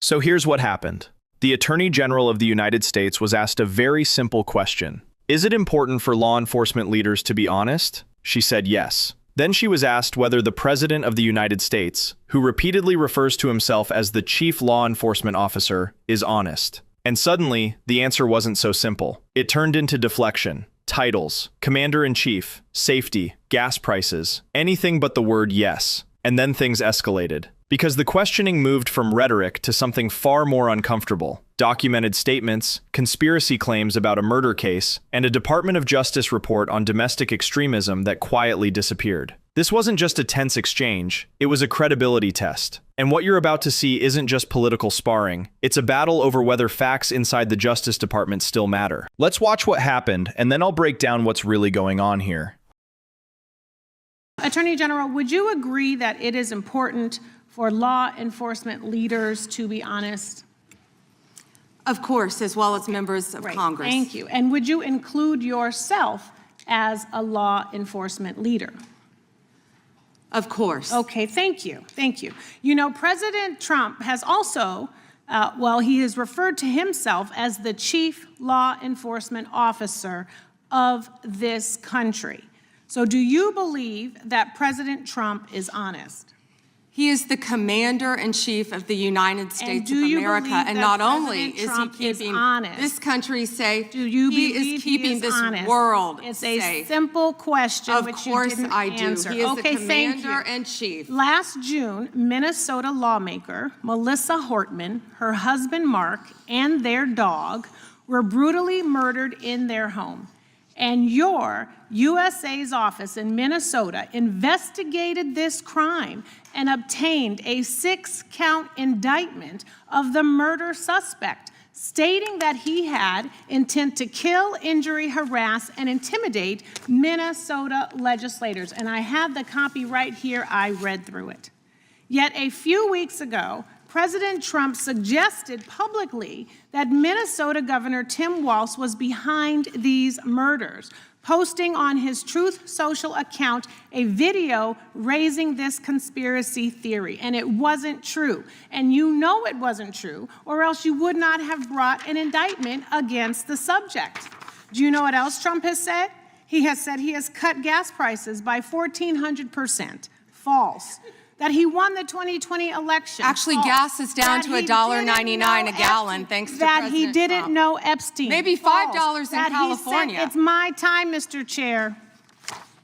So here's what happened. The Attorney General of the United States was asked a very simple question. Is it important for law enforcement leaders to be honest? She said yes. Then she was asked whether the President of the United States, who repeatedly refers to himself as the Chief Law Enforcement Officer, is honest. And suddenly, the answer wasn't so simple. It turned into deflection, titles, Commander-in-Chief, safety, gas prices, anything but the word yes. And then things escalated. Because the questioning moved from rhetoric to something far more uncomfortable. Documented statements, conspiracy claims about a murder case, and a Department of Justice report on domestic extremism that quietly disappeared. This wasn't just a tense exchange, it was a credibility test. And what you're about to see isn't just political sparring, it's a battle over whether facts inside the Justice Department still matter. Let's watch what happened, and then I'll break down what's really going on here. Attorney General, would you agree that it is important for law enforcement leaders to be honest? Of course, as well as members of Congress. Thank you. And would you include yourself as a law enforcement leader? Of course. Okay, thank you. Thank you. You know, President Trump has also, he has referred to himself as the Chief Law Enforcement Officer of this country. So do you believe that President Trump is honest? He is the Commander-in-Chief of the United States of America, and not only is he keeping this country safe, he is keeping this world safe. It's a simple question which you didn't answer. He is the Commander-in-Chief. Last June, Minnesota lawmaker Melissa Hortman, her husband Mark, and their dog were brutally murdered in their home. And your USA's office in Minnesota investigated this crime and obtained a 6-count indictment of the murder suspect, stating that he had intent to kill, injure, harass, and intimidate Minnesota legislators. And I have the copy right here. I read through it. Yet a few weeks ago, President Trump suggested publicly that Minnesota Governor Tim Walz was behind these murders, posting on his Truth Social account a video raising this conspiracy theory. And it wasn't true. And you know it wasn't true, or else you would not have brought an indictment against the subject. Do you know what else Trump has said? He has said he has cut gas prices by 1,400%. False. That he won the 2020 election. Actually, gas is down to $1.99 a gallon, thanks to President Trump. That he didn't know Epstein. Maybe $5 in California. It's my time, Mr. Chair.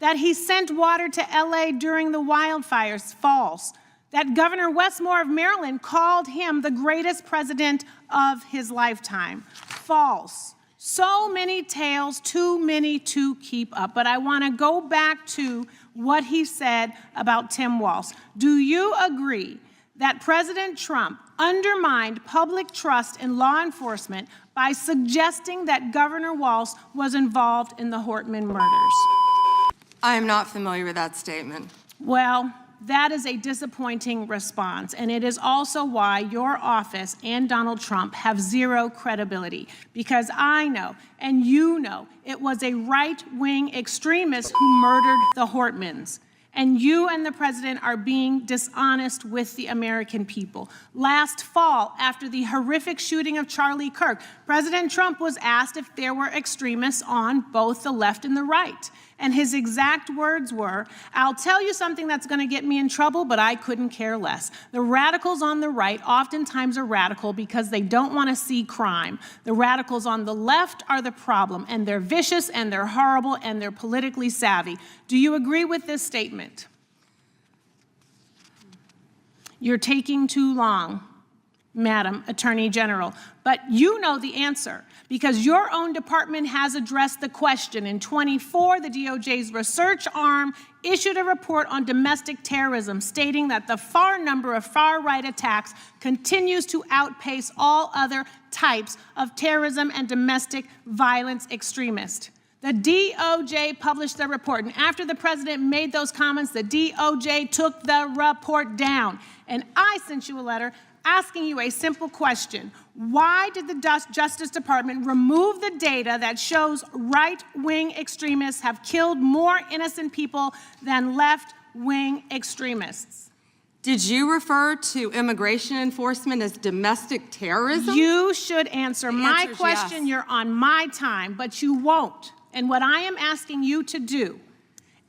That he sent water to LA during the wildfires. False. That Governor Westmore of Maryland called him the greatest president of his lifetime. False. So many tales, too many to keep up. But I want to go back to what he said about Tim Walz. Do you agree that President Trump undermined public trust in law enforcement by suggesting that Governor Walz was involved in the Hortman murders? I am not familiar with that statement. Well, that is a disappointing response, and it is also why your office and Donald Trump have zero credibility, because I know, and you know, it was a right-wing extremist who murdered the Hortmans. And you and the president are being dishonest with the American people. Last fall, after the horrific shooting of Charlie Kirk, President Trump was asked if there were extremists on both the left and the right. And his exact words were, "I'll tell you something that's going to get me in trouble, but I couldn't care less. The radicals on the right oftentimes are radical because they don't want to see crime. The radicals on the left are the problem, and they're vicious, and they're horrible, and they're politically savvy." Do you agree with this statement? You're taking too long, Madam Attorney General, but you know the answer because your own department has addressed the question. In 24, the DOJ's research arm issued a report on domestic terrorism stating that the number of far-right attacks continues to outpace all other types of terrorism and domestic violence extremists. The DOJ published the report, and after the president made those comments, the DOJ took the report down. And I sent you a letter asking you a simple question. Why did the Justice Department remove the data that shows right-wing extremists have killed more innocent people than left-wing extremists? Did you refer to immigration enforcement as domestic terrorism? You should answer my question. Yes. You're on my time, but you won't. And what I am asking you to do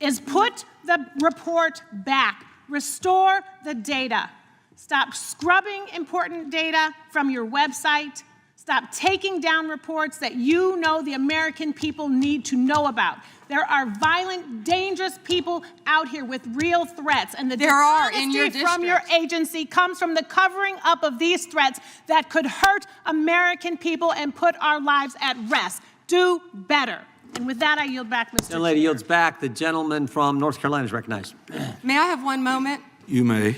is put the report back, restore the data. Stop scrubbing important data from your website. Stop taking down reports that you know the American people need to know about. There are violent, dangerous people out here with real threats, and the dishonesty from your agency comes from the covering up of these threats that could hurt American people and put our lives at risk. Do better. And with that, I yield back, Mr. Chair. The lady yields back. The gentleman from North Carolina is recognized. May I have one moment? You may.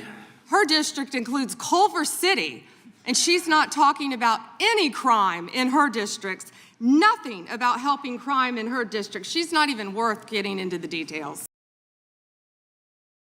Her district includes Culver City, and she's not talking about any crime in her districts. Nothing about helping crime in her district. She's not even worth getting into the details.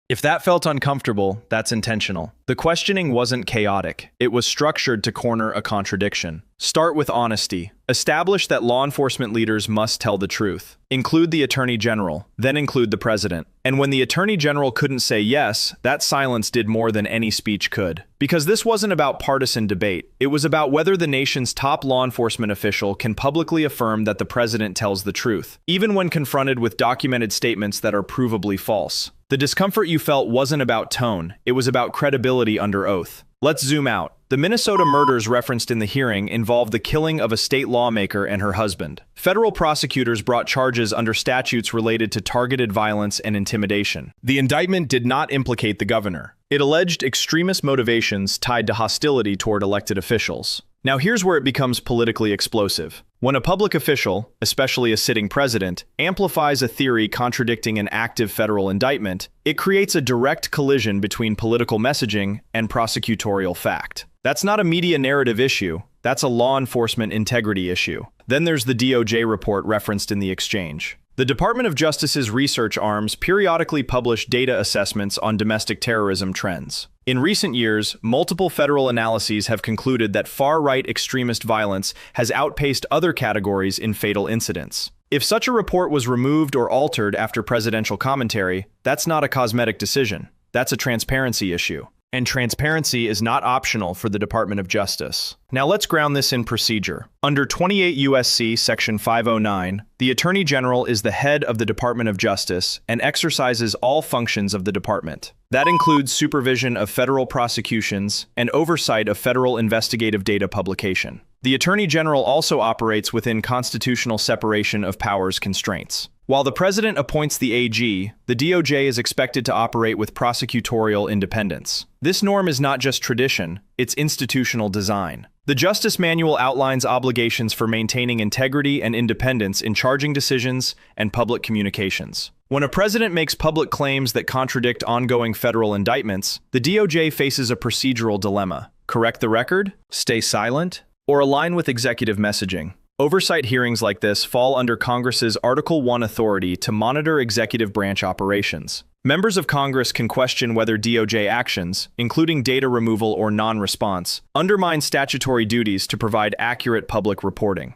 If that felt uncomfortable, that's intentional. The questioning wasn't chaotic. It was structured to corner a contradiction. Start with honesty. Establish that law enforcement leaders must tell the truth. Include the Attorney General, then include the President. And when the Attorney General couldn't say yes, that silence did more than any speech could. Because this wasn't about partisan debate. It was about whether the nation's top law enforcement official can publicly affirm that the President tells the truth, even when confronted with documented statements that are provably false. The discomfort you felt wasn't about tone, it was about credibility under oath. Let's zoom out. The Minnesota murders referenced in the hearing involved the killing of a state lawmaker and her husband. Federal prosecutors brought charges under statutes related to targeted violence and intimidation. The indictment did not implicate the governor. It alleged extremist motivations tied to hostility toward elected officials. Now here's where it becomes politically explosive. When a public official, especially a sitting president, amplifies a theory contradicting an active federal indictment, it creates a direct collision between political messaging and prosecutorial fact. That's not a media narrative issue, that's a law enforcement integrity issue. Then there's the DOJ report referenced in the exchange. The Department of Justice's research arms periodically publish data assessments on domestic terrorism trends. In recent years, multiple federal analyses have concluded that far-right extremist violence has outpaced other categories in fatal incidents. If such a report was removed or altered after presidential commentary, that's not a cosmetic decision. That's a transparency issue. And transparency is not optional for the Department of Justice. Now let's ground this in procedure. Under 28 U.S.C. Section 509, the Attorney General is the head of the Department of Justice and exercises all functions of the department. That includes supervision of federal prosecutions and oversight of federal investigative data publication. The Attorney General also operates within constitutional separation of powers constraints. While the President appoints the AG, the DOJ is expected to operate with prosecutorial independence. This norm is not just tradition, it's institutional design. The Justice Manual outlines obligations for maintaining integrity and independence in charging decisions and public communications. When a president makes public claims that contradict ongoing federal indictments, the DOJ faces a procedural dilemma. Correct the record? Stay silent? Or align with executive messaging? Oversight hearings like this fall under Congress's Article I authority to monitor executive branch operations. Members of Congress can question whether DOJ actions, including data removal or non-response, undermine statutory duties to provide accurate public reporting.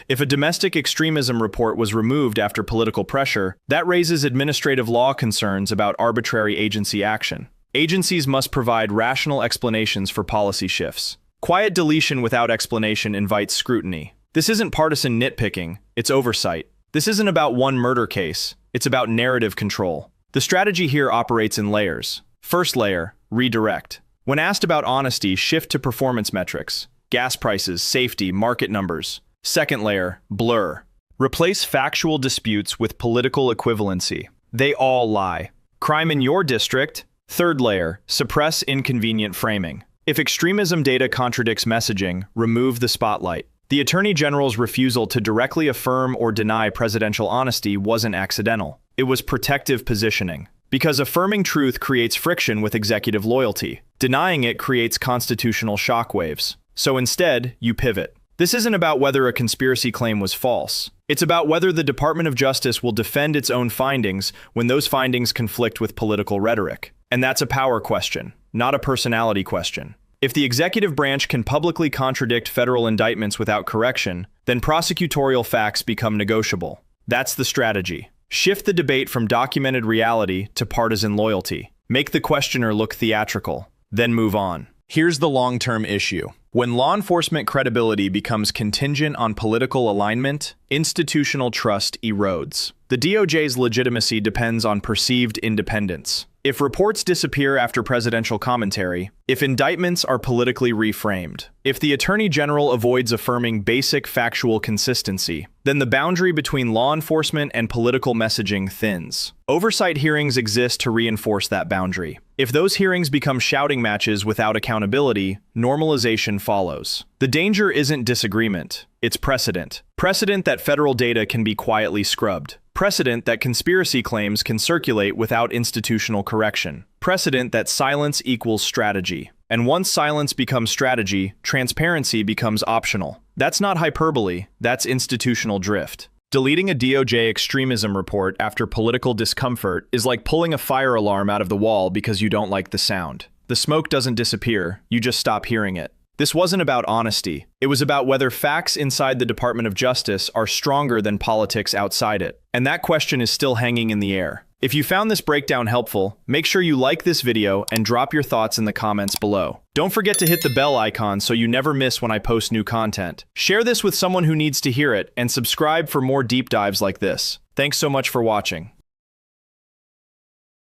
If a domestic extremism report was removed after political pressure, that raises administrative law concerns about arbitrary agency action. Agencies must provide rational explanations for policy shifts. Quiet deletion without explanation invites scrutiny. This isn't partisan nitpicking, it's oversight. This isn't about one murder case, it's about narrative control. The strategy here operates in layers. First layer, redirect. When asked about honesty, shift to performance metrics. Gas prices, safety, market numbers. Second layer, blur. Replace factual disputes with political equivalency. They all lie. Crime in your district. Third layer, suppress inconvenient framing. If extremism data contradicts messaging, remove the spotlight. The Attorney General's refusal to directly affirm or deny presidential honesty wasn't accidental. It was protective positioning. Because affirming truth creates friction with executive loyalty. Denying it creates constitutional shockwaves. So instead, you pivot. This isn't about whether a conspiracy claim was false. It's about whether the Department of Justice will defend its own findings when those findings conflict with political rhetoric. And that's a power question, not a personality question. If the executive branch can publicly contradict federal indictments without correction, then prosecutorial facts become negotiable. That's the strategy. Shift the debate from documented reality to partisan loyalty. Make the questioner look theatrical, then move on. Here's the long-term issue. When law enforcement credibility becomes contingent on political alignment, institutional trust erodes. The DOJ's legitimacy depends on perceived independence. If reports disappear after presidential commentary, if indictments are politically reframed, if the Attorney General avoids affirming basic factual consistency, then the boundary between law enforcement and political messaging thins. Oversight hearings exist to reinforce that boundary. If those hearings become shouting matches without accountability, normalization follows. The danger isn't disagreement, it's precedent. Precedent that federal data can be quietly scrubbed. Precedent that conspiracy claims can circulate without institutional correction. Precedent that silence equals strategy. And once silence becomes strategy, transparency becomes optional. That's not hyperbole, that's institutional drift. Deleting a DOJ extremism report after political discomfort is like pulling a fire alarm out of the wall because you don't like the sound. The smoke doesn't disappear, you just stop hearing it. This wasn't about honesty. It was about whether facts inside the Department of Justice are stronger than politics outside it. And that question is still hanging in the air. If you found this breakdown helpful, make sure you like this video and drop your thoughts in the comments below. Don't forget to hit the bell icon so you never miss when I post new content. Share this with someone who needs to hear it and subscribe for more deep dives like this. Thanks so much for watching.